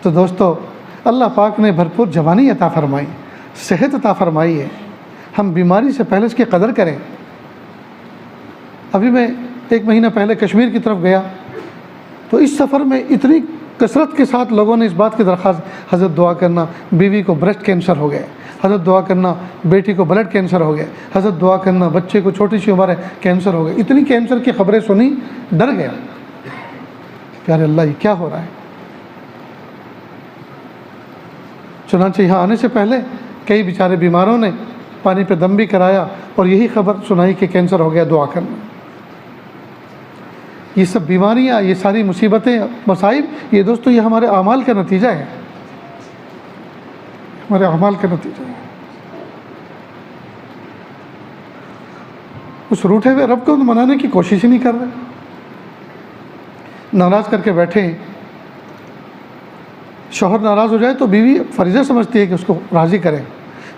تو دوستو اللہ پاک نے بھرپور جوانی عطا فرمائی، صحت عطا فرمائی ہے، ہم بیماری سے پہلے اس کی قدر کریں۔ ابھی میں 1 مہینہ پہلے کشمیر کی طرف گیا تو اس سفر میں اتنی کثرت کے ساتھ لوگوں نے اس بات کی درخواست، حضرت دعا کرنا بیوی کو بریسٹ کینسر ہو گیا، حضرت دعا کرنا بیٹی کو بلڈ کینسر ہو گیا، حضرت دعا کرنا بچے کو چھوٹی سی عمر ہے کینسر ہو گیا۔ اتنی کینسر کی خبریں سنی، ڈر گیا، پیارے اللہ یہ کیا ہو رہا ہے؟ چنانچہ یہاں آنے سے پہلے کئی بیچارے بیماروں نے پانی پہ دم بھی کرایا اور یہی خبر سنائی کہ کینسر ہو گیا، دعا کرنا۔ یہ سب بیماریاں، یہ ساری مصیبتیں، مصائب، یہ دوستو یہ ہمارے اعمال کا نتیجہ ہے، ہمارے اعمال کا نتیجہ ہے۔ اس روٹھے ہوئے رب کو منانے کی کوشش ہی نہیں کر رہے، ناراض کر کے بیٹھے ہیں۔ شوہر ناراض ہو جائے تو بیوی فریضہ سمجھتی ہے کہ اس کو راضی کریں،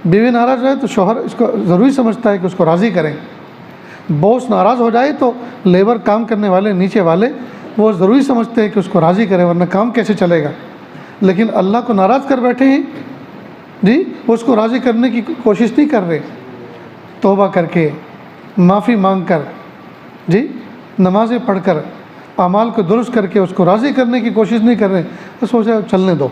بیوی ناراض ہو جائے تو شوہر اس کو ضروری سمجھتا ہے کہ اس کو راضی کریں، باس ناراض ہو جائے تو لیبر کام کرنے والے نیچے والے وہ ضروری سمجھتے ہیں کہ اس کو راضی کریں ورنہ کام کیسے چلے گا۔ لیکن اللہ کو ناراض کر بیٹھے ہیں جی، وہ اس کو راضی کرنے کی کوشش نہیں کر رہے، توبہ کر کے معافی مانگ کر جی، نمازیں پڑھ کر اعمال کو درست کر کے اس کو راضی کرنے کی کوشش نہیں کر رہے، تو سوچا چلنے دو۔